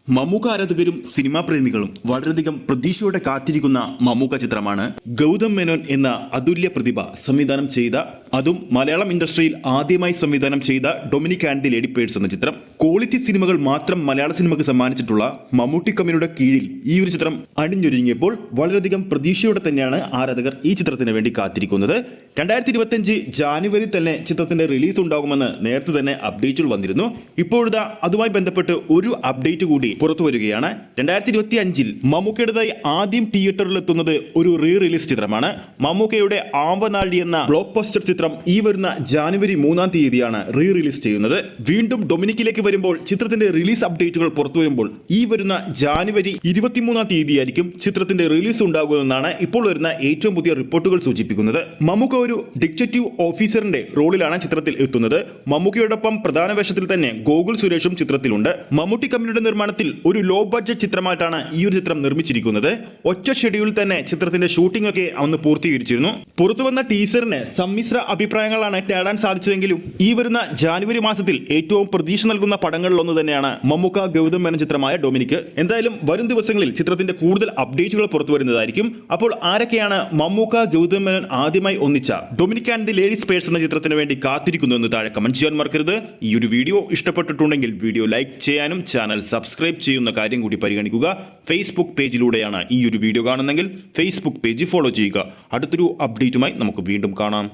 മമ്മൂക്ക ആരാധകരും സിനിമാ പ്രേമികളും വളരെയധികം പ്രതീക്ഷയോടെ കാത്തിരിക്കുന്ന മമ്മൂക്ക ചിത്രമാണ് ഗൗതം മേനോൻ എന്ന അതുല്യ പ്രതിഭ സംവിധാനം ചെയ്ത, അതും മലയാളം ഇൻഡസ്ട്രിയിൽ ആദ്യമായി സംവിധാനം ചെയ്ത Dominic and the lady purse എന്ന ചിത്രം. ക്വാളിറ്റി സിനിമകൾ മാത്രം മലയാള സിനിമയ്ക്ക് സമ്മാനിച്ചിട്ടുള്ള മമ്മൂട്ടി കമ്പനിയുടെ കീഴിൽ ഈ ഒരു ചിത്രം അണിഞ്ഞൊരുങ്ങിയപ്പോൾ വളരെയധികം പ്രതീക്ഷയോടെ തന്നെയാണ് ആരാധകർ ഈ ചിത്രത്തിന് വേണ്ടി കാത്തിരിക്കുന്നത്. 2025 ജാനുവരി തന്നെ ചിത്രത്തിന്റെ റിലീസ് ഉണ്ടാകുമെന്ന് നേരത്തെ തന്നെ അപ്ഡേറ്റുകൾ വന്നിരുന്നു. ഇപ്പോഴത്തെ അതുമായി ബന്ധപ്പെട്ട് ഒരു അപ്ഡേറ്റ് കൂടി പുറത്തു വരികയാണ്. 2025 മമ്മൂക്കയുടേതായി ആദ്യം തിയേറ്ററിൽ എത്തുന്നത് ഒരു റീ റിലീസ് ചിത്രമാണ്. മമ്മൂക്കയുടെ ആവനാഴി എന്ന ബ്ലോക്ക് ബസ്റ്റർ ചിത്രം ഈ വരുന്ന ജാനുവരി 3-ാം തീയതിയാണ് റീ റിലീസ് ചെയ്യുന്നത്. വീണ്ടും ഡൊമിനിക്കിലേക്ക് വരുമ്പോൾ ചിത്രത്തിന്റെ റിലീസ് അപ്ഡേറ്റുകൾ പുറത്തു വരുമ്പോൾ ഈ വരുന്ന ജാനുവരി 23-ാം തീയതിയായിരിക്കും ചിത്രത്തിന്റെ റിലീസ് ഉണ്ടാകുമെന്നാണ് ഇപ്പോൾ വരുന്ന ഏറ്റവും പുതിയ റിപ്പോർട്ടുകൾ സൂചിപ്പിക്കുന്നത്. മമ്മൂക്ക ഒരു ഡിറ്റക്റ്റീവ് ഓഫീസറിന്റെ റോളിലാണ് ചിത്രത്തിൽ എത്തുന്നത്. മമ്മൂക്കയോടൊപ്പം പ്രധാന വേഷത്തിൽ തന്നെ ഗോകുൽ സുരേഷും ചിത്രത്തിലുണ്ട്. മമ്മൂട്ടി കമ്പനിയുടെ നിർമ്മാണത്തിൽ ഒരു ലോ ബഡ്ജറ്റ് ചിത്രമായിട്ടാണ് ഈ ഒരു ചിത്രം നിർമ്മിച്ചിരിക്കുന്നത്. ഒറ്റ ഷെഡ്യൂളിൽ തന്നെ ചിത്രത്തിന്റെ ഷൂട്ടിംഗ് ഒക്കെ അന്ന് പൂർത്തീകരിച്ചിരുന്നു. പുറത്തുവന്ന ടീസറിന് സമ്മിശ്ര അഭിപ്രായങ്ങളാണ് നേടാൻ സാധിച്ചതെങ്കിലും ഈ വരുന്ന ജാനുവരി മാസത്തിൽ ഏറ്റവും പ്രതീക്ഷ നൽകുന്ന പടങ്ങളിൽ ഒന്ന് തന്നെയാണ് മമ്മൂക്ക ഗൗതം മേനോൻ ചിത്രമായ ഡൊമിനിക്. എന്തായാലും വരും ദിവസങ്ങളിൽ ചിത്രത്തിന്റെ കൂടുതൽ അപ്ഡേറ്റുകൾ പുറത്തു വരുന്നതായിരിക്കും. അപ്പോൾ ആരൊക്കെയാണ് മമ്മൂക്ക ഗൗതം മേനോൻ ആദ്യമായി ഒന്നിച്ച Dominic and the ladies' purse എന്ന ചിത്രത്തിന് വേണ്ടി കാത്തിരിക്കുന്നു എന്ന് താഴെ കമന്റ് ചെയ്യാൻ മറക്കരുത്. ഈ ഒരു വീഡിയോ ഇഷ്ടപ്പെട്ടിട്ടുണ്ടെങ്കിൽ വീഡിയോ ലൈക്ക് ചെയ്യാനും ചാനൽ സബ്സ്ക്രൈബ് ചെയ്യുന്ന കാര്യം കൂടി പരിഗണിക്കുക. ഫേസ്ബുക്ക് പേജിലൂടെയാണ് ഈ ഒരു വീഡിയോ കാണുന്നതെങ്കിൽ ഫേസ്ബുക്ക് പേജ് ഫോളോ ചെയ്യുക. അടുത്തൊരു അപ്ഡേറ്റുമായി നമുക്ക് വീണ്ടും കാണാം.